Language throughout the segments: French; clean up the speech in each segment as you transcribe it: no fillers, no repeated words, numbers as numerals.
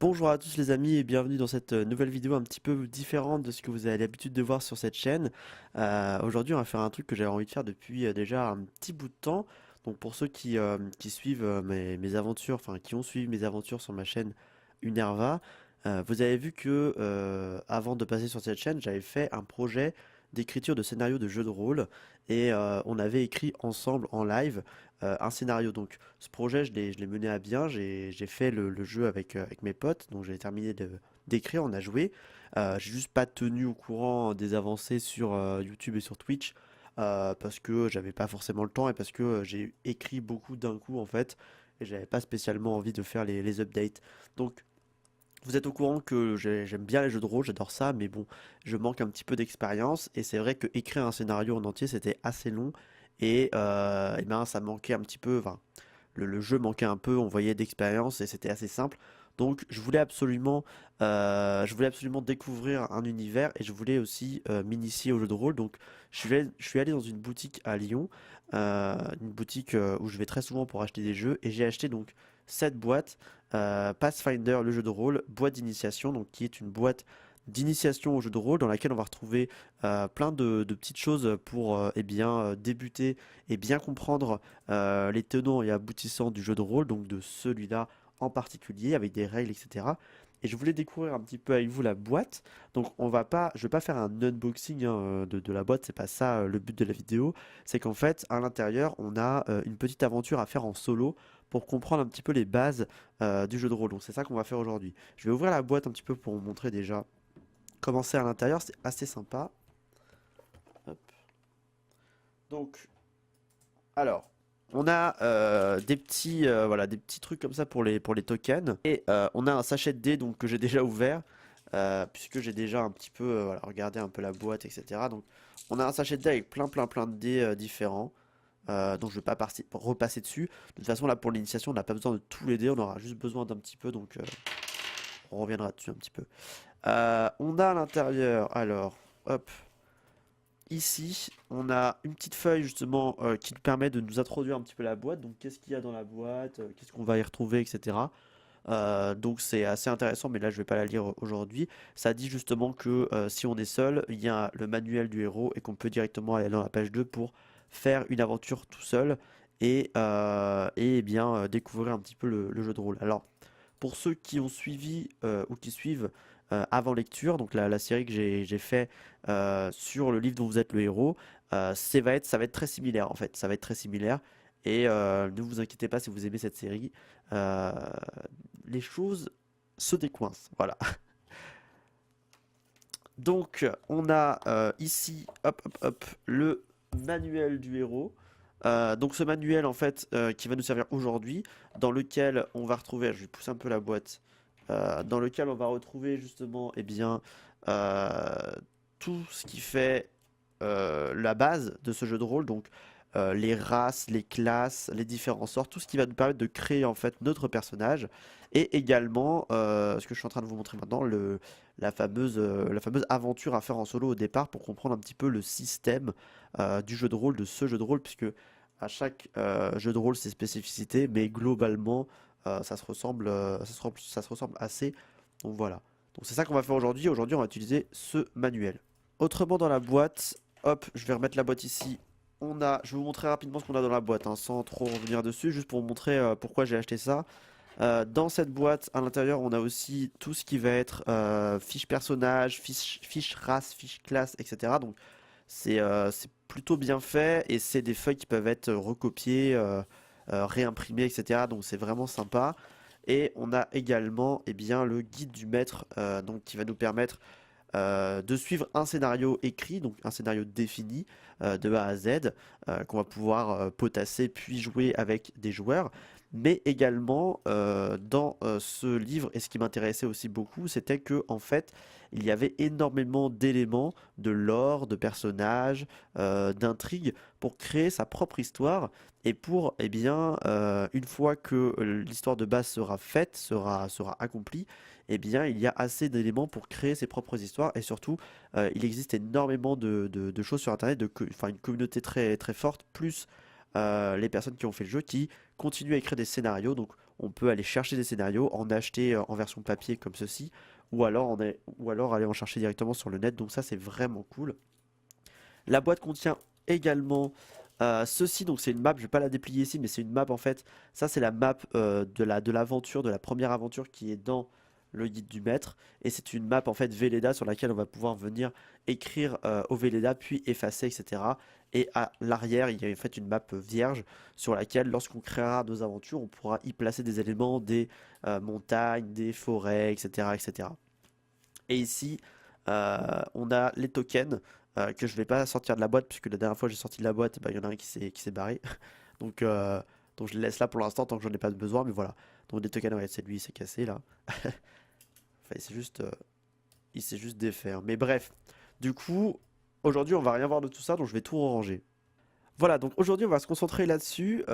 Bonjour à tous les amis et bienvenue dans cette nouvelle vidéo un petit peu différente de ce que vous avez l'habitude de voir sur cette chaîne. Aujourd'hui on va faire un truc que j'avais envie de faire depuis déjà un petit bout de temps. Donc pour ceux qui suivent mes aventures, enfin qui ont suivi mes aventures sur ma chaîne Unerva, vous avez vu que avant de passer sur cette chaîne, j'avais fait un projet d'écriture de scénario de jeu de rôle et on avait écrit ensemble en live un scénario. Donc ce projet, je l'ai mené à bien, j'ai fait le jeu avec mes potes, donc j'ai terminé d'écrire, on a joué. J'ai juste pas tenu au courant des avancées sur YouTube et sur Twitch parce que j'avais pas forcément le temps et parce que j'ai écrit beaucoup d'un coup en fait et j'avais pas spécialement envie de faire les updates. Donc vous êtes au courant que j'aime bien les jeux de rôle, j'adore ça, mais bon, je manque un petit peu d'expérience et c'est vrai que écrire un scénario en entier c'était assez long et ben ça manquait un petit peu, enfin le jeu manquait un peu, on voyait d'expérience et c'était assez simple. Donc je voulais absolument découvrir un univers et je voulais aussi m'initier au jeu de rôle. Donc je suis allé dans une boutique à Lyon, une boutique où je vais très souvent pour acheter des jeux et j'ai acheté donc cette boîte Pathfinder, le jeu de rôle, boîte d'initiation, donc qui est une boîte d'initiation au jeu de rôle dans laquelle on va retrouver plein de petites choses pour débuter et bien comprendre les tenants et aboutissants du jeu de rôle, donc de celui-là en particulier, avec des règles, etc. Et je voulais découvrir un petit peu avec vous la boîte. Donc je vais pas faire un unboxing de la boîte, c'est pas ça le but de la vidéo. C'est qu'en fait, à l'intérieur, on a une petite aventure à faire en solo pour comprendre un petit peu les bases du jeu de rôle. Donc c'est ça qu'on va faire aujourd'hui. Je vais ouvrir la boîte un petit peu pour vous montrer déjà comment c'est à l'intérieur. C'est assez sympa. Hop. Donc alors, on a voilà, des petits trucs comme ça pour les tokens. Et on a un sachet de dés donc, que j'ai déjà ouvert, puisque j'ai déjà un petit peu voilà, regardé un peu la boîte, etc. Donc, on a un sachet de dés avec plein de dés différents. Donc, je ne vais pas repasser dessus. De toute façon, là, pour l'initiation, on n'a pas besoin de tous les dés, on aura juste besoin d'un petit peu. Donc, on reviendra dessus un petit peu. On a à l'intérieur, alors, hop. Ici, on a une petite feuille justement qui nous permet de nous introduire un petit peu la boîte. Donc, qu'est-ce qu'il y a dans la boîte, qu'est-ce qu'on va y retrouver, etc. Donc, c'est assez intéressant, mais là, je vais pas la lire aujourd'hui. Ça dit justement que si on est seul, il y a le manuel du héros et qu'on peut directement aller dans la page 2 pour faire une aventure tout seul et bien découvrir un petit peu le jeu de rôle. Alors, pour ceux qui ont suivi ou qui suivent avant lecture, donc la série que j'ai fait sur le livre dont vous êtes le héros, ça va être très similaire en fait, ça va être très similaire. Et ne vous inquiétez pas si vous aimez cette série, euh, les choses se décoincent, voilà. Donc on a ici, le manuel du héros. Donc ce manuel en fait qui va nous servir aujourd'hui, dans lequel on va retrouver, je vais pousser un peu la boîte, dans lequel on va retrouver justement euh, tout ce qui fait la base de ce jeu de rôle, donc les races, les classes, les différents sorts, tout ce qui va nous permettre de créer en fait notre personnage, et également ce que je suis en train de vous montrer maintenant, la fameuse aventure à faire en solo au départ pour comprendre un petit peu le système du jeu de rôle, de ce jeu de rôle, puisque à chaque jeu de rôle ses spécificités, mais globalement ça se ressemble assez. Donc voilà. Donc c'est ça qu'on va faire aujourd'hui. Aujourd'hui, on va utiliser ce manuel. Autrement dans la boîte, hop, je vais remettre la boîte ici. Je vais vous montrer rapidement ce qu'on a dans la boîte, hein, sans trop revenir dessus, juste pour vous montrer pourquoi j'ai acheté ça. Dans cette boîte, à l'intérieur, on a aussi tout ce qui va être fiche personnage, fiche race, fiche classe, etc. Donc c'est plutôt bien fait et c'est des feuilles qui peuvent être recopiées, réimprimées, etc. Donc c'est vraiment sympa. Et on a également le guide du maître donc, qui va nous permettre de suivre un scénario écrit, donc un scénario défini de A à Z, qu'on va pouvoir potasser puis jouer avec des joueurs. Mais également dans ce livre, et ce qui m'intéressait aussi beaucoup, c'était que en fait, il y avait énormément d'éléments, de lore, de personnages, d'intrigues, pour créer sa propre histoire et pour, une fois que l'histoire de base sera faite, sera accomplie, il y a assez d'éléments pour créer ses propres histoires et surtout, il existe énormément de choses sur Internet, enfin une communauté très, très forte, plus les personnes qui ont fait le jeu qui continuent à écrire des scénarios. Donc on peut aller chercher des scénarios, en acheter en version papier comme ceci, ou alors aller en chercher directement sur le net, donc ça c'est vraiment cool. La boîte contient également ceci, donc c'est une map, je vais pas la déplier ici, mais c'est une map en fait. Ça c'est la map de l'aventure, de la première aventure qui est dans le guide du maître. Et c'est une map en fait Velleda sur laquelle on va pouvoir venir écrire au Velleda, puis effacer, etc. Et à l'arrière, il y a en fait une map vierge sur laquelle, lorsqu'on créera nos aventures, on pourra y placer des éléments, des montagnes, des forêts, etc. etc. Et ici, on a les tokens que je vais pas sortir de la boîte, puisque la dernière fois que j'ai sorti de la boîte, bah, il y en a un qui s'est barré. Donc, euh, donc je le laisse là pour l'instant tant que j'en ai pas besoin, mais voilà. Donc les tokens, ouais, c'est lui, il s'est cassé là. Enfin, il s'est juste défait, hein. Mais bref, du coup, aujourd'hui on va rien voir de tout ça, donc je vais tout ranger. Voilà, donc aujourd'hui on va se concentrer là-dessus,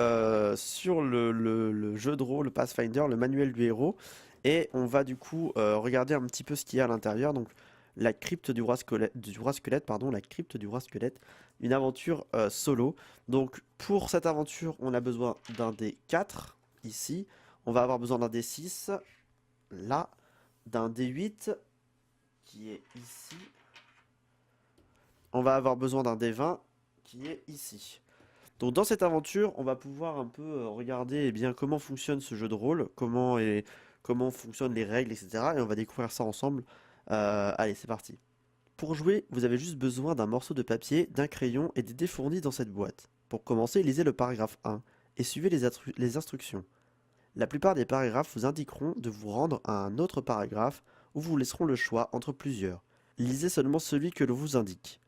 sur le jeu de rôle, le Pathfinder, le manuel du héros, et on va du coup regarder un petit peu ce qu'il y a à l'intérieur, donc la crypte du roi squelette, pardon, la crypte du roi squelette, une aventure solo. Donc pour cette aventure, on a besoin d'un dé 4 ici, on va avoir besoin d'un dé 6 là, d'un dé 8 qui est ici, on va avoir besoin d'un dé 20 qui est ici. Donc dans cette aventure, on va pouvoir un peu regarder eh bien, comment fonctionne ce jeu de rôle, comment fonctionnent les règles, etc. Et on va découvrir ça ensemble. Allez, c'est parti. Pour jouer, vous avez juste besoin d'un morceau de papier, d'un crayon et des dés fournis dans cette boîte. Pour commencer, lisez le paragraphe 1 et suivez les instructions. La plupart des paragraphes vous indiqueront de vous rendre à un autre paragraphe où vous laisseront le choix entre plusieurs. Lisez seulement celui que l'on vous indique.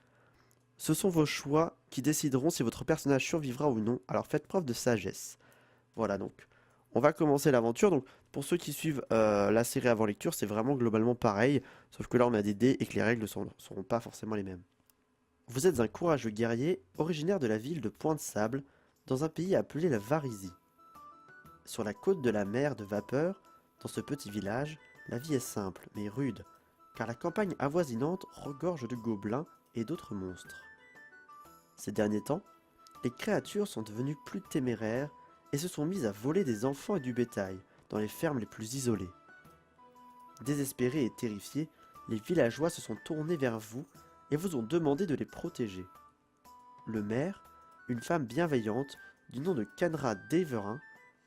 Ce sont vos choix qui décideront si votre personnage survivra ou non, alors faites preuve de sagesse. Voilà donc, on va commencer l'aventure. Donc pour ceux qui suivent la série avant lecture, c'est vraiment globalement pareil, sauf que là on a des dés et que les règles ne seront pas forcément les mêmes. Vous êtes un courageux guerrier originaire de la ville de Point de Sable, dans un pays appelé la Varisie. Sur la côte de la mer de Vapeur, dans ce petit village, la vie est simple mais rude, car la campagne avoisinante regorge de gobelins et d'autres monstres. Ces derniers temps, les créatures sont devenues plus téméraires et se sont mises à voler des enfants et du bétail dans les fermes les plus isolées. Désespérés et terrifiés, les villageois se sont tournés vers vous et vous ont demandé de les protéger. Le maire, une femme bienveillante du nom de Canra Deverin,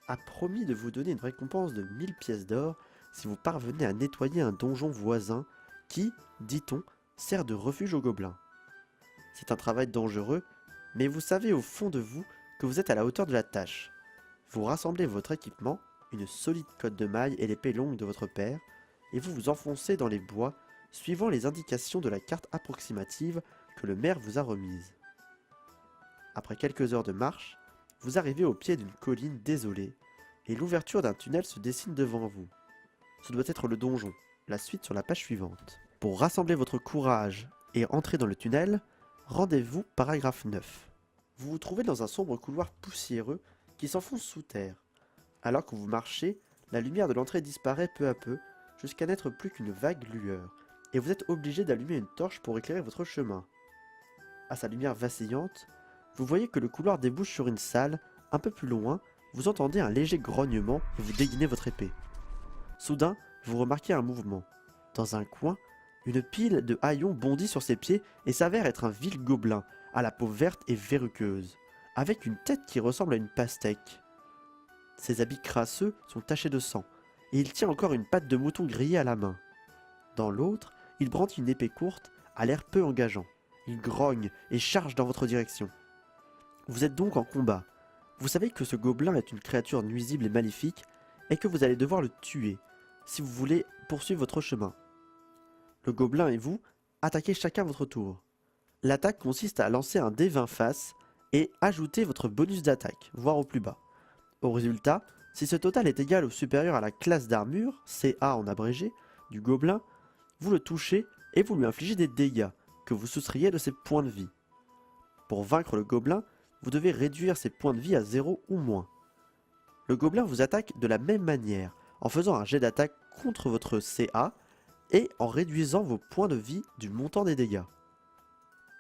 a promis de vous donner une récompense de 1000 pièces d'or si vous parvenez à nettoyer un donjon voisin qui, dit-on, sert de refuge aux gobelins. C'est un travail dangereux, mais vous savez au fond de vous que vous êtes à la hauteur de la tâche. Vous rassemblez votre équipement, une solide cotte de mailles et l'épée longue de votre père, et vous vous enfoncez dans les bois, suivant les indications de la carte approximative que le maire vous a remise. Après quelques heures de marche, vous arrivez au pied d'une colline désolée, et l'ouverture d'un tunnel se dessine devant vous. Ce doit être le donjon, la suite sur la page suivante. Pour rassembler votre courage et entrer dans le tunnel, rendez-vous paragraphe 9. Vous vous trouvez dans un sombre couloir poussiéreux qui s'enfonce sous terre. Alors que vous marchez, la lumière de l'entrée disparaît peu à peu, jusqu'à n'être plus qu'une vague lueur, et vous êtes obligé d'allumer une torche pour éclairer votre chemin. À sa lumière vacillante, vous voyez que le couloir débouche sur une salle. Un peu plus loin, vous entendez un léger grognement et vous dégainez votre épée. Soudain, vous remarquez un mouvement. Dans un coin, une pile de haillons bondit sur ses pieds et s'avère être un vil gobelin, à la peau verte et verruqueuse, avec une tête qui ressemble à une pastèque. Ses habits crasseux sont tachés de sang, et il tient encore une patte de mouton grillée à la main. Dans l'autre, il brandit une épée courte, à l'air peu engageant. Il grogne et charge dans votre direction. Vous êtes donc en combat. Vous savez que ce gobelin est une créature nuisible et maléfique, et que vous allez devoir le tuer, si vous voulez poursuivre votre chemin. Le gobelin et vous, attaquez chacun votre tour. L'attaque consiste à lancer un dé 20 faces, et ajouter votre bonus d'attaque, voire au plus bas. Au résultat, si ce total est égal ou supérieur à la classe d'armure, CA en abrégé, du gobelin, vous le touchez et vous lui infligez des dégâts, que vous soustrayez de ses points de vie. Pour vaincre le gobelin, vous devez réduire ses points de vie à 0 ou moins. Le gobelin vous attaque de la même manière, en faisant un jet d'attaque contre votre CA et en réduisant vos points de vie du montant des dégâts.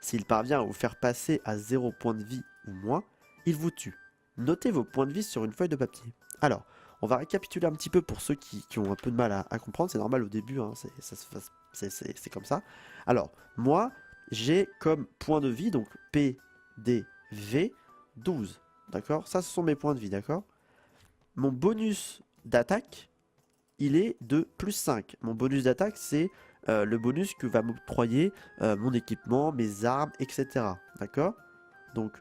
S'il parvient à vous faire passer à 0 points de vie ou moins, il vous tue. Notez vos points de vie sur une feuille de papier. Alors, On va récapituler un petit peu pour ceux qui ont un peu de mal à comprendre. C'est normal au début, hein, c'est comme ça. Alors, moi, j'ai comme point de vie, donc PDV 12. D'accord? Ça, ce sont mes points de vie, d'accord? Mon bonus d'attaque, il est de plus 5. Mon bonus d'attaque, c'est le bonus que va m'octroyer mon équipement, mes armes, etc. D'accord? Donc,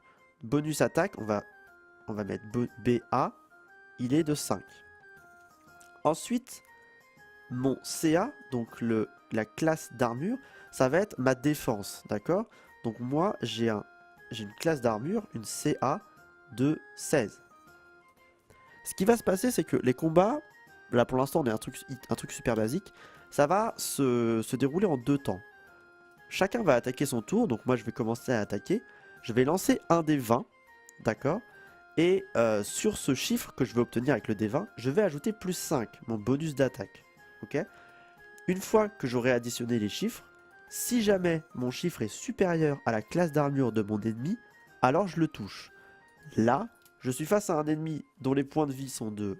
bonus attaque, on va mettre BA, il est de 5. Ensuite, mon CA, donc la classe d'armure, ça va être ma défense, d'accord? Donc moi, j'ai une classe d'armure, une CA de 16. Ce qui va se passer, c'est que les combats, là pour l'instant on est un truc super basique, ça va se dérouler en 2 temps. Chacun va attaquer son tour, donc moi je vais commencer à attaquer. Je vais lancer un des 20, d'accord? Et sur ce chiffre que je vais obtenir avec le D20, je vais ajouter plus 5, mon bonus d'attaque. Ok? Une fois que j'aurai additionné les chiffres, si jamais mon chiffre est supérieur à la classe d'armure de mon ennemi, alors je le touche. Là, je suis face à un ennemi dont les points de vie sont de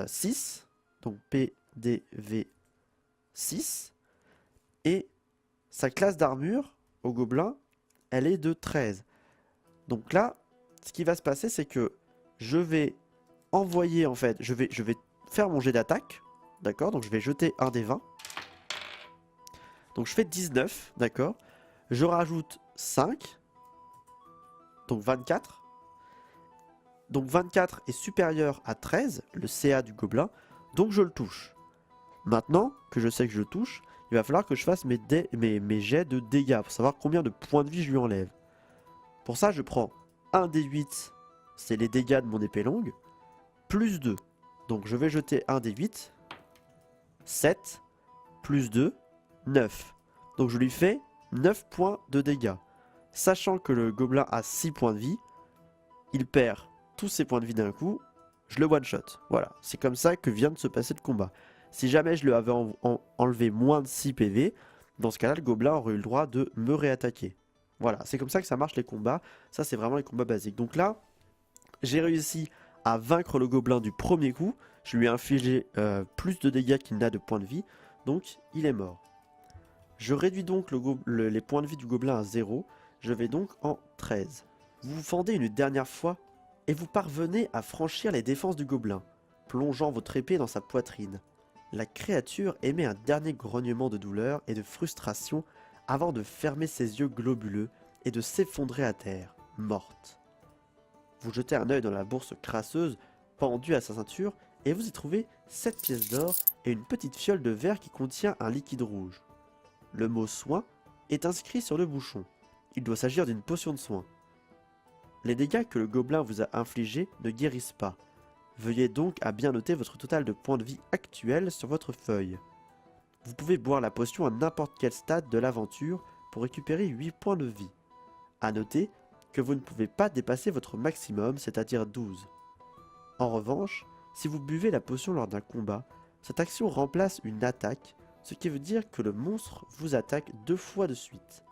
6, donc PDV 6, et sa classe d'armure au gobelin, elle est de 13. Donc là, ce qui va se passer, c'est que je vais envoyer, en fait, je vais faire mon jet d'attaque, d'accord? Donc je vais jeter un des 20. Donc je fais 19, d'accord? Je rajoute 5, donc 24. Donc 24 est supérieur à 13, le CA du gobelin, donc je le touche. Maintenant que je sais que je le touche, il va falloir que je fasse mes jets de dégâts pour savoir combien de points de vie je lui enlève. Pour ça, je prends un des 8, c'est les dégâts de mon épée longue, plus 2. Donc je vais jeter un des 8, 7, plus 2, 9. Donc je lui fais 9 points de dégâts. Sachant que le gobelin a 6 points de vie, il perd tous ses points de vie d'un coup, je le one-shot. Voilà, c'est comme ça que vient de se passer le combat. Si jamais je lui avais enlevé moins de 6 PV, dans ce cas-là, le gobelin aurait eu le droit de me réattaquer. Voilà, c'est comme ça que ça marche les combats. Ça, c'est vraiment les combats basiques. Donc là, j'ai réussi à vaincre le gobelin du premier coup. Je lui ai infligé plus de dégâts qu'il n'a de points de vie. Donc, il est mort. Je réduis donc les points de vie du gobelin à 0. Je vais donc en 13. Vous vous fendez une dernière fois et vous parvenez à franchir les défenses du gobelin, plongeant votre épée dans sa poitrine. La créature émet un dernier grognement de douleur et de frustration avant de fermer ses yeux globuleux et de s'effondrer à terre, morte. Vous jetez un œil dans la bourse crasseuse pendue à sa ceinture et vous y trouvez 7 pièces d'or et une petite fiole de verre qui contient un liquide rouge. Le mot soin est inscrit sur le bouchon. Il doit s'agir d'une potion de soin. Les dégâts que le gobelin vous a infligés ne guérissent pas. Veuillez donc à bien noter votre total de points de vie actuel sur votre feuille. Vous pouvez boire la potion à n'importe quel stade de l'aventure pour récupérer 8 points de vie. A noter que vous ne pouvez pas dépasser votre maximum, c'est-à-dire 12. En revanche, si vous buvez la potion lors d'un combat, cette action remplace une attaque, ce qui veut dire que le monstre vous attaque 2 fois de suite.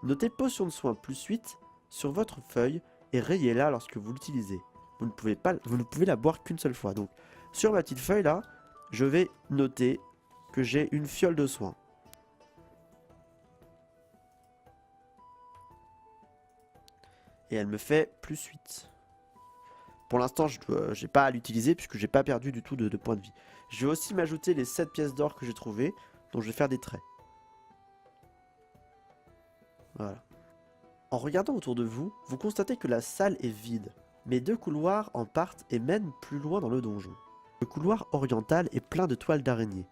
Notez potion de soin plus 8 sur votre feuille et rayez-la lorsque vous l'utilisez. Vous ne pouvez la boire qu'une seule fois. Donc, sur ma petite feuille là, je vais noter que j'ai une fiole de soin. Et elle me fait plus 8. Pour l'instant, je n'ai pas à l'utiliser puisque j'ai pas perdu du tout de points de vie. Je vais aussi m'ajouter les 7 pièces d'or que j'ai trouvées, dont je vais faire des traits. Voilà. En regardant autour de vous, vous constatez que la salle est vide, mais 2 couloirs en partent et mènent plus loin dans le donjon. Le couloir oriental est plein de toiles d'araignée.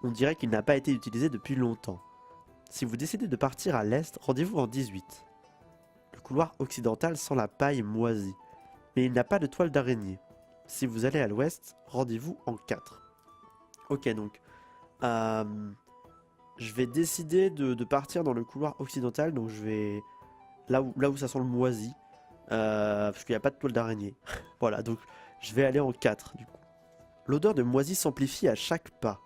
On dirait qu'il n'a pas été utilisé depuis longtemps. Si vous décidez de partir à l'est, rendez-vous en 18. Le couloir occidental sent la paille moisie, mais il n'a pas de toile d'araignée. Si vous allez à l'ouest, rendez-vous en 4. Ok, donc je vais décider de partir dans le couloir occidental, donc je vais là où ça sent le moisi, parce qu'il n'y a pas de toile d'araignée. Voilà, donc je vais aller en 4 du coup. L'odeur de moisi s'amplifie à chaque pas.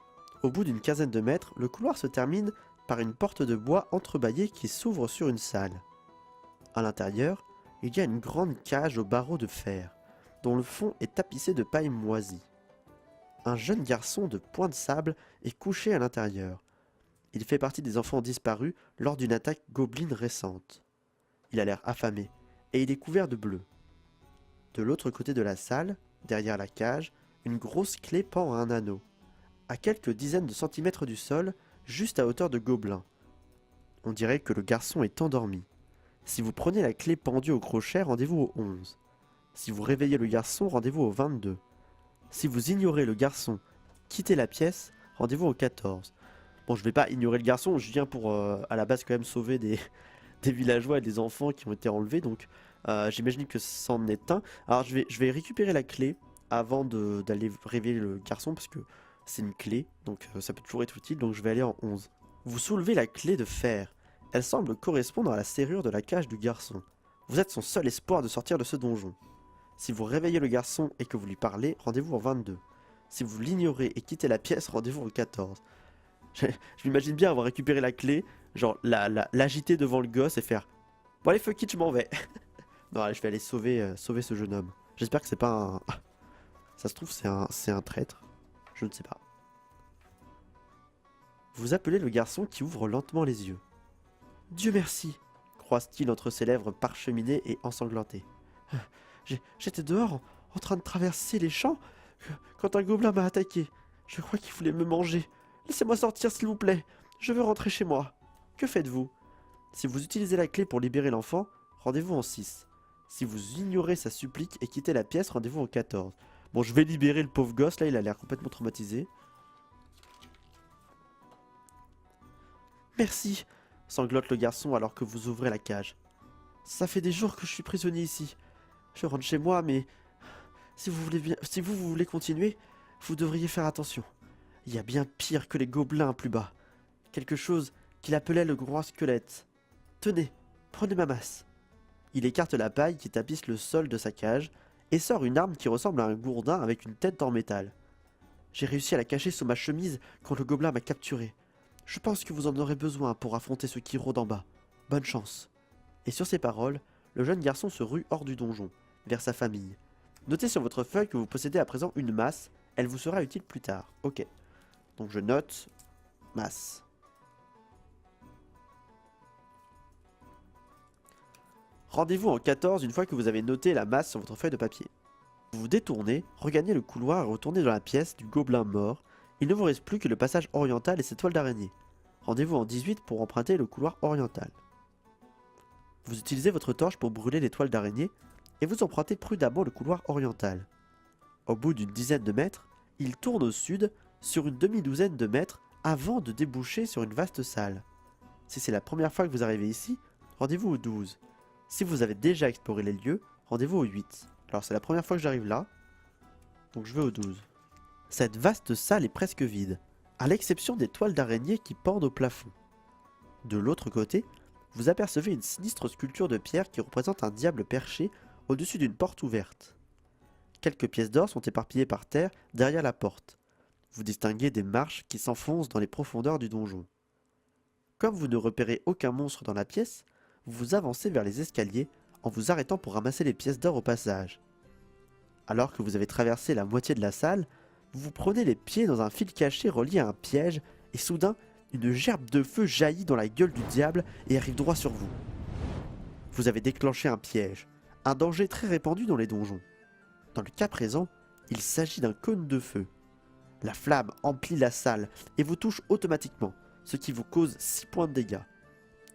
Au bout d'une quinzaine de mètres, le couloir se termine par une porte de bois entrebâillée qui s'ouvre sur une salle. À l'intérieur, il y a une grande cage aux barreaux de fer, dont le fond est tapissé de paille moisie. Un jeune garçon de point de sable est couché à l'intérieur. Il fait partie des enfants disparus lors d'une attaque gobeline récente. Il a l'air affamé, et il est couvert de bleu. De l'autre côté de la salle, derrière la cage, une grosse clé pend à un anneau, à quelques dizaines de centimètres du sol, juste à hauteur de gobelin. On dirait que le garçon est endormi. Si vous prenez la clé pendue au crochet, rendez-vous au 11. Si vous réveillez le garçon, rendez-vous au 22. Si vous ignorez le garçon, quittez la pièce, rendez-vous au 14. Bon, je vais pas ignorer le garçon, je viens pour à la base quand même sauver des villageois et des enfants qui ont été enlevés, donc j'imagine que c'en est un. Alors je vais récupérer la clé avant d'aller réveiller le garçon, parce que c'est une clé, donc ça peut toujours être utile, donc je vais aller en 11. Vous soulevez la clé de fer. Elle semble correspondre à la serrure de la cage du garçon. Vous êtes son seul espoir de sortir de ce donjon. Si vous réveillez le garçon et que vous lui parlez, rendez-vous au 22. Si vous l'ignorez et quittez la pièce, rendez-vous au 14. Je m'imagine bien avoir récupéré la clé, genre l'agiter devant le gosse et faire « Bon allez fuck it, je m'en vais !» Non, allez, je vais aller sauver ce jeune homme. J'espère que c'est pas un... Ça se trouve c'est un traître. Je ne sais pas. Vous appelez le garçon qui ouvre lentement les yeux. « Dieu merci !» croise-t-il entre ses lèvres parcheminées et ensanglantées. J'étais dehors, en train de traverser les champs, quand un gobelin m'a attaqué. Je crois qu'il voulait me manger. Laissez-moi sortir, s'il vous plaît. Je veux rentrer chez moi. Que faites-vous? Si vous utilisez la clé pour libérer l'enfant, rendez-vous en 6. Si vous ignorez sa supplique et quittez la pièce, rendez-vous en 14. Bon, je vais libérer le pauvre gosse, là, il a l'air complètement traumatisé. Merci, sanglote le garçon alors que vous ouvrez la cage. Ça fait des jours que je suis prisonnier ici. Je rentre chez moi, mais si vous voulez continuer, vous devriez faire attention. Il y a bien pire que les gobelins plus bas. Quelque chose qu'il appelait le grand squelette. Tenez, prenez ma masse. Il écarte la paille qui tapisse le sol de sa cage et sort une arme qui ressemble à un gourdin avec une tête en métal. J'ai réussi à la cacher sous ma chemise quand le gobelin m'a capturé. Je pense que vous en aurez besoin pour affronter ceux qui rôdent en bas. Bonne chance. Et sur ces paroles, le jeune garçon se rue hors du donjon, vers sa famille. Notez sur votre feuille que vous possédez à présent une masse, elle vous sera utile plus tard. Ok. Donc je note masse. Rendez-vous en 14 une fois que vous avez noté la masse sur votre feuille de papier. Vous vous détournez, regagnez le couloir et retournez dans la pièce du gobelin mort. Il ne vous reste plus que le passage oriental et ses toiles d'araignée. Rendez-vous en 18 pour emprunter le couloir oriental. Vous utilisez votre torche pour brûler les toiles d'araignée et vous empruntez prudemment le couloir oriental. Au bout d'une dizaine de mètres, il tourne au sud sur une demi-douzaine de mètres avant de déboucher sur une vaste salle. Si c'est la première fois que vous arrivez ici, rendez-vous au 12. Si vous avez déjà exploré les lieux, rendez-vous au 8. Alors c'est la première fois que j'arrive là, donc je vais au 12. Cette vaste salle est presque vide, à l'exception des toiles d'araignée qui pendent au plafond. De l'autre côté, vous apercevez une sinistre sculpture de pierre qui représente un diable perché au-dessus d'une porte ouverte. Quelques pièces d'or sont éparpillées par terre derrière la porte. Vous distinguez des marches qui s'enfoncent dans les profondeurs du donjon. Comme vous ne repérez aucun monstre dans la pièce, vous vous avancez vers les escaliers en vous arrêtant pour ramasser les pièces d'or au passage. Alors que vous avez traversé la moitié de la salle, vous vous prenez les pieds dans un fil caché relié à un piège et soudain, une gerbe de feu jaillit dans la gueule du diable et arrive droit sur vous. Vous avez déclenché un piège, un danger très répandu dans les donjons. Dans le cas présent, il s'agit d'un cône de feu. La flamme emplit la salle et vous touche automatiquement, ce qui vous cause 6 points de dégâts.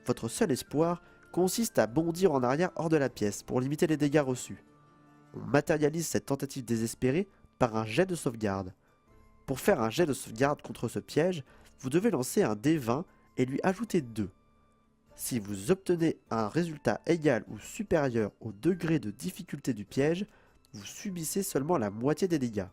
Votre seul espoir consiste à bondir en arrière hors de la pièce pour limiter les dégâts reçus. On matérialise cette tentative désespérée par un jet de sauvegarde. Pour faire un jet de sauvegarde contre ce piège, vous devez lancer un dé 20 et lui ajouter 2. Si vous obtenez un résultat égal ou supérieur au degré de difficulté du piège, vous subissez seulement la moitié des dégâts.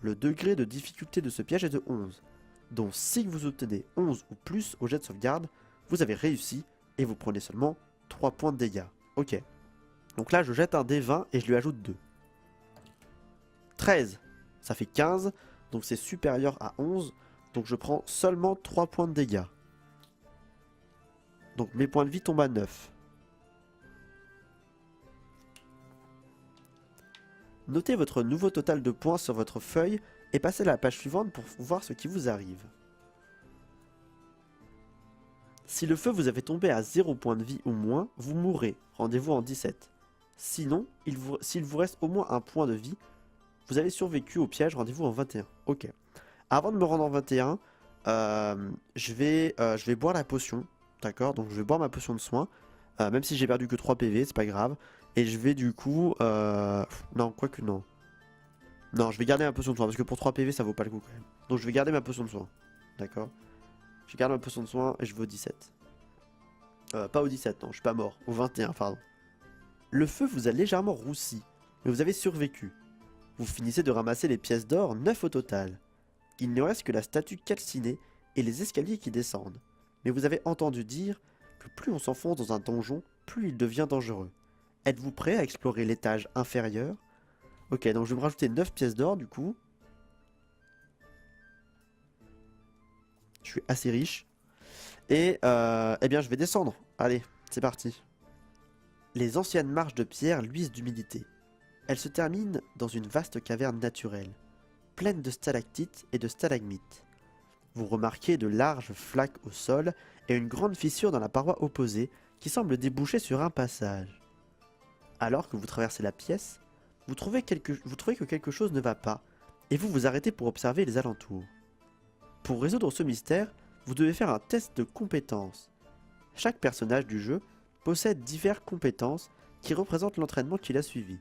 Le degré de difficulté de ce piège est de 11. Donc si vous obtenez 11 ou plus au jet de sauvegarde, vous avez réussi et vous prenez seulement 3 points de dégâts. Ok. Donc là je jette un dé 20 et je lui ajoute 2. 13. Ça fait 15. Donc c'est supérieur à 11. Donc je prends seulement 3 points de dégâts. Donc mes points de vie tombent à 9. Notez votre nouveau total de points sur votre feuille et passez à la page suivante pour voir ce qui vous arrive. Si le feu vous avait tombé à 0 point de vie ou moins, vous mourrez, rendez-vous en 17. Sinon, s'il vous reste au moins un point de vie, vous avez survécu au piège, rendez-vous en 21. Ok. Avant de me rendre en 21, je vais boire la potion, d'accord? Donc je vais boire ma potion de soin, même si j'ai perdu que 3 PV, c'est pas grave. Et je vais du coup... non, quoique non. Non, je vais garder ma potion de soin, parce que pour 3 PV, ça vaut pas le coup quand même. Donc je vais garder ma potion de soin, d'accord? Je garde ma potion de soin et je vais au 17. Pas au 17, non, je suis pas mort. Au 21, pardon. Le feu vous a légèrement roussi, mais vous avez survécu. Vous finissez de ramasser les pièces d'or, 9 au total. Il ne reste que la statue calcinée et les escaliers qui descendent. Mais vous avez entendu dire que plus on s'enfonce dans un donjon, plus il devient dangereux. Êtes-vous prêt à explorer l'étage inférieur? Ok, donc je vais me rajouter 9 pièces d'or du coup. Je suis assez riche. Et eh bien je vais descendre. Allez, c'est parti. Les anciennes marches de pierre luisent d'humidité. Elles se terminent dans une vaste caverne naturelle, pleine de stalactites et de stalagmites. Vous remarquez de larges flaques au sol et une grande fissure dans la paroi opposée qui semble déboucher sur un passage. Alors que vous traversez la pièce, vous trouvez que quelque chose ne va pas et vous vous arrêtez pour observer les alentours. Pour résoudre ce mystère, vous devez faire un test de compétences. Chaque personnage du jeu possède diverses compétences qui représentent l'entraînement qu'il a suivi.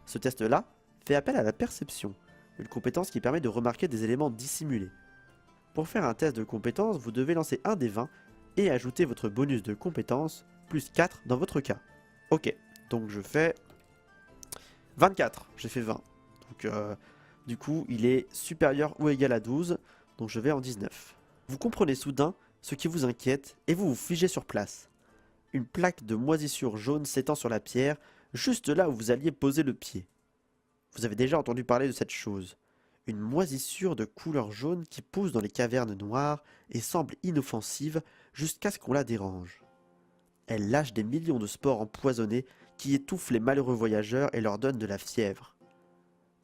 Ce test-là fait appel à la perception, une compétence qui permet de remarquer des éléments dissimulés. Pour faire un test de compétence, vous devez lancer un des 20 et ajouter votre bonus de compétence, plus 4 dans votre cas. Ok, donc je fais 24, j'ai fait 20. Donc du coup, il est supérieur ou égal à 12, donc je vais en 19. Vous comprenez soudain ce qui vous inquiète et vous vous figez sur place. Une plaque de moisissure jaune s'étend sur la pierre, juste là où vous alliez poser le pied. Vous avez déjà entendu parler de cette chose. Une moisissure de couleur jaune qui pousse dans les cavernes noires et semble inoffensive jusqu'à ce qu'on la dérange. Elle lâche des millions de spores empoisonnés qui étouffent les malheureux voyageurs et leur donnent de la fièvre.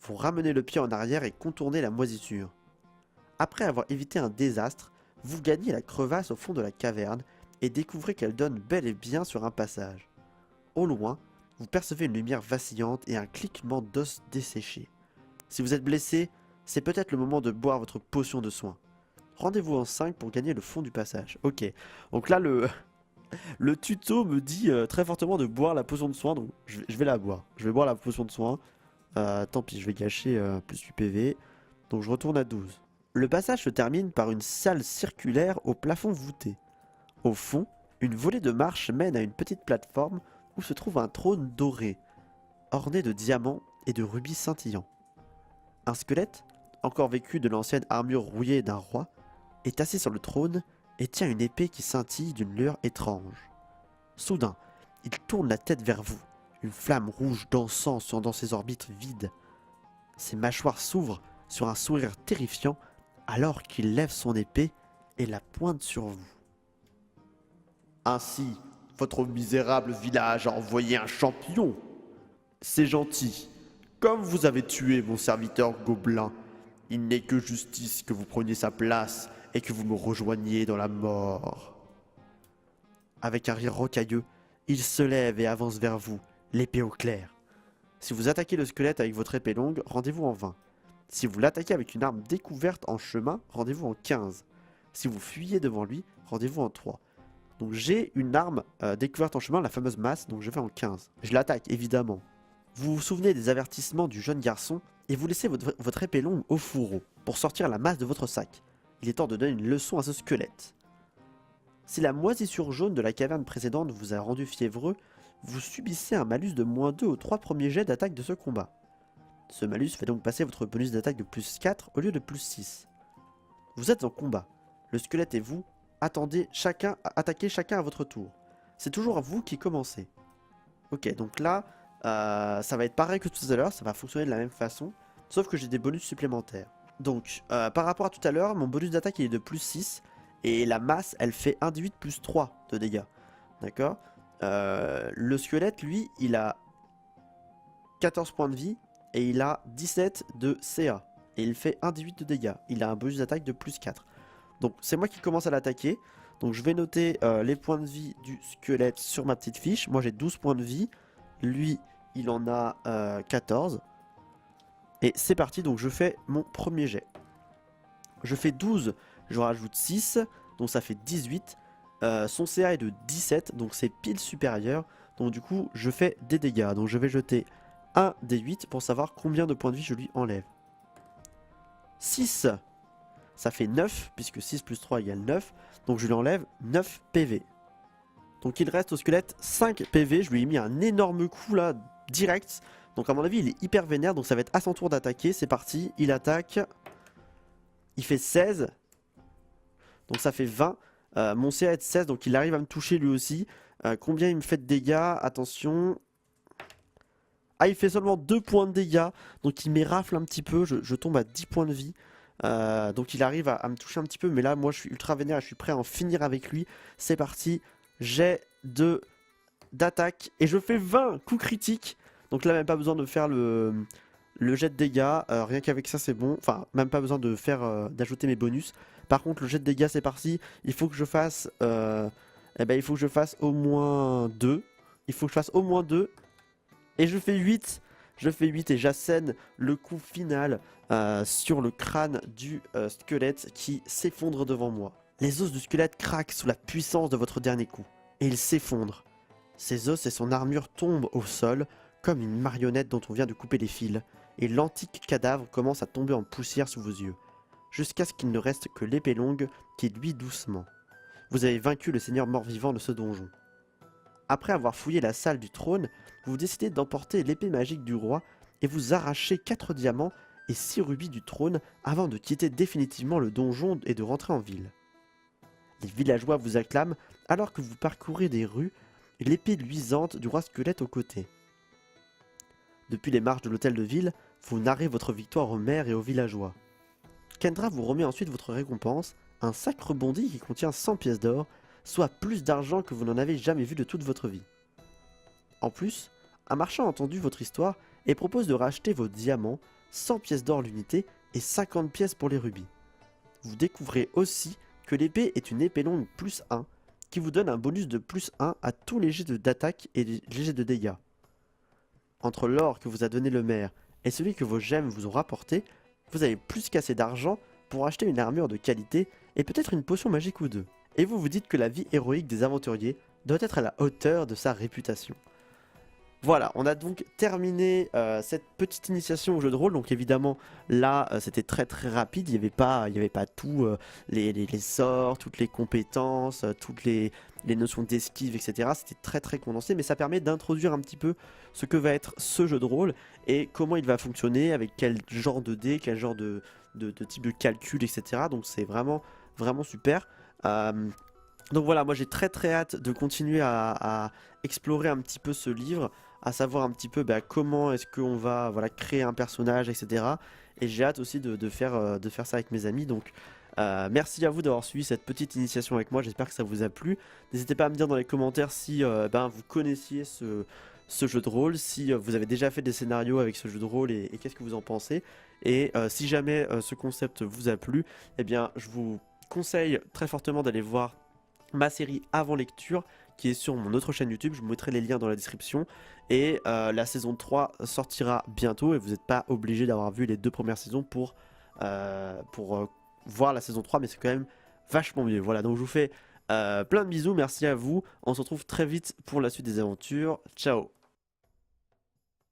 Vous ramenez le pied en arrière et contournez la moisissure. Après avoir évité un désastre, vous gagnez la crevasse au fond de la caverne et découvrez qu'elle donne bel et bien sur un passage. Au loin, vous percevez une lumière vacillante et un cliquement d'os desséchés. Si vous êtes blessé, c'est peut-être le moment de boire votre potion de soin. Rendez-vous en 5 pour gagner le fond du passage. Ok, donc là le tuto me dit très fortement de boire la potion de soin, donc je vais la boire. Je vais boire la potion de soin. Tant pis, je vais gâcher plus 8 PV. Donc je retourne à 12. Le passage se termine par une salle circulaire au plafond voûté. Au fond, une volée de marches mène à une petite plateforme où se trouve un trône doré, orné de diamants et de rubis scintillants. Un squelette, encore vécu de l'ancienne armure rouillée d'un roi, est assis sur le trône et tient une épée qui scintille d'une lueur étrange. Soudain, il tourne la tête vers vous. Une flamme rouge d'encens sort dans ses orbites vides. Ses mâchoires s'ouvrent sur un sourire terrifiant alors qu'il lève son épée et la pointe sur vous. Ainsi, votre misérable village a envoyé un champion. C'est gentil. Comme vous avez tué mon serviteur gobelin, il n'est que justice que vous preniez sa place et que vous me rejoigniez dans la mort. Avec un rire rocailleux, il se lève et avance vers vous, l'épée au clair. Si vous attaquez le squelette avec votre épée longue, rendez-vous en 20. Si vous l'attaquez avec une arme découverte en chemin, rendez-vous en 15. Si vous fuyez devant lui, rendez-vous en 3. Donc j'ai une arme découverte en chemin, la fameuse masse, donc je vais en 15. Je l'attaque, évidemment. Vous vous souvenez des avertissements du jeune garçon et vous laissez votre épée longue au fourreau pour sortir la masse de votre sac. Il est temps de donner une leçon à ce squelette. Si la moisissure jaune de la caverne précédente vous a rendu fiévreux, vous subissez un malus de -2 aux 3 premiers jets d'attaque de ce combat. Ce malus fait donc passer votre bonus d'attaque de +4 au lieu de +6. Vous êtes en combat. Le squelette et vous attaquez chacun à votre tour. C'est toujours vous qui commencez. Ok, donc là, ça va être pareil que tout à l'heure, ça va fonctionner de la même façon, sauf que j'ai des bonus supplémentaires. Donc, par rapport à tout à l'heure, mon bonus d'attaque il est de +6, et la masse, elle fait 1d8 plus 3 de dégâts. D'accord. Le squelette, lui, il a 14 points de vie, et il a 17 de CA. Et il fait 1d8 de dégâts. Il a un bonus d'attaque de plus 4. Donc c'est moi qui commence à l'attaquer. Donc je vais noter les points de vie du squelette sur ma petite fiche. Moi j'ai 12 points de vie. Lui, il en a 14. Et c'est parti, donc je fais mon premier jet. Je fais 12, je rajoute 6, donc ça fait 18. Son CA est de 17, donc c'est pile supérieur. Donc du coup, je fais des dégâts. Donc je vais jeter un D8 pour savoir combien de points de vie je lui enlève. 6, ça fait 9, puisque 6 plus 3 égale 9. Donc je lui enlève 9 PV. Donc il reste au squelette 5 PV. Je lui ai mis un énorme coup là, direct. Donc à mon avis, il est hyper vénère. Donc ça va être à son tour d'attaquer. C'est parti, il attaque. Il fait 16. Donc ça fait 20. Mon CA est de 16, donc il arrive à me toucher lui aussi. Combien il me fait de dégâts? Attention. Ah, il fait seulement 2 points de dégâts. Donc il m'érafle un petit peu. Je tombe à 10 points de vie. Donc il arrive à me toucher un petit peu. Mais là, moi, je suis ultra vénère. Je suis prêt à en finir avec lui. C'est parti. Jet d'attaque. Et je fais 20 coups critiques. Donc là, même pas besoin de faire le jet de dégâts. Rien qu'avec ça, c'est bon. Enfin, même pas besoin de faire d'ajouter mes bonus. Par contre, le jet de dégâts, c'est parti. Il faut que je fasse... il faut que je fasse au moins 2. Il faut que je fasse au moins 2. Et je fais 8. Je fais 8 et j'assène le coup final sur le crâne du squelette qui s'effondre devant moi. Les os du squelette craquent sous la puissance de votre dernier coup. Et il s'effondre. Ses os et son armure tombent au sol comme une marionnette dont on vient de couper les fils. Et l'antique cadavre commence à tomber en poussière sous vos yeux. Jusqu'à ce qu'il ne reste que l'épée longue qui luit doucement. Vous avez vaincu le seigneur mort-vivant de ce donjon. Après avoir fouillé la salle du trône, vous décidez d'emporter l'épée magique du roi et vous arrachez 4 diamants et 6 rubis du trône avant de quitter définitivement le donjon et de rentrer en ville. Les villageois vous acclament alors que vous parcourez des rues, l'épée luisante du roi squelette aux côtés. Depuis les marches de l'hôtel de ville, vous narrez votre victoire aux maires et aux villageois. Kendra vous remet ensuite votre récompense, un sac rebondi qui contient 100 pièces d'or, soit plus d'argent que vous n'en avez jamais vu de toute votre vie. En plus, un marchand a entendu votre histoire et propose de racheter vos diamants, 100 pièces d'or l'unité et 50 pièces pour les rubis. Vous découvrez aussi que l'épée est une épée longue plus 1, qui vous donne un bonus de plus 1 à tous les jets d'attaque et les jets de dégâts. Entre l'or que vous a donné le maire et celui que vos gemmes vous ont rapporté, vous avez plus qu'assez d'argent pour acheter une armure de qualité et peut-être une potion magique ou deux. Et vous vous dites que la vie héroïque des aventuriers doit être à la hauteur de sa réputation. Voilà, on a donc terminé cette petite initiation au jeu de rôle. Donc évidemment, là, c'était très très rapide. Il n'y avait pas tout, les sorts, toutes les compétences, toutes les notions d'esquive, etc. C'était très très condensé, mais ça permet d'introduire un petit peu ce que va être ce jeu de rôle et comment il va fonctionner, avec quel genre de dés, quel genre de type de calcul, etc. Donc c'est vraiment vraiment super. Donc voilà, moi j'ai très très hâte de continuer à explorer un petit peu ce livre, à savoir un petit peu comment est-ce qu'on va créer un personnage, etc. Et j'ai hâte aussi de faire ça avec mes amis. Donc merci à vous d'avoir suivi cette petite initiation avec moi, j'espère que ça vous a plu. N'hésitez pas à me dire dans les commentaires si vous connaissiez ce jeu de rôle, si vous avez déjà fait des scénarios avec ce jeu de rôle et qu'est-ce que vous en pensez. Et si jamais ce concept vous a plu, eh bien je vous conseille très fortement d'aller voir ma série avant lecture qui est sur mon autre chaîne YouTube, je vous mettrai les liens dans la description. Et la saison 3 sortira bientôt et vous n'êtes pas obligé d'avoir vu les 2 premières saisons pour voir la saison 3, mais c'est quand même vachement mieux. Voilà, donc je vous fais plein de bisous, merci à vous, on se retrouve très vite pour la suite des aventures, ciao.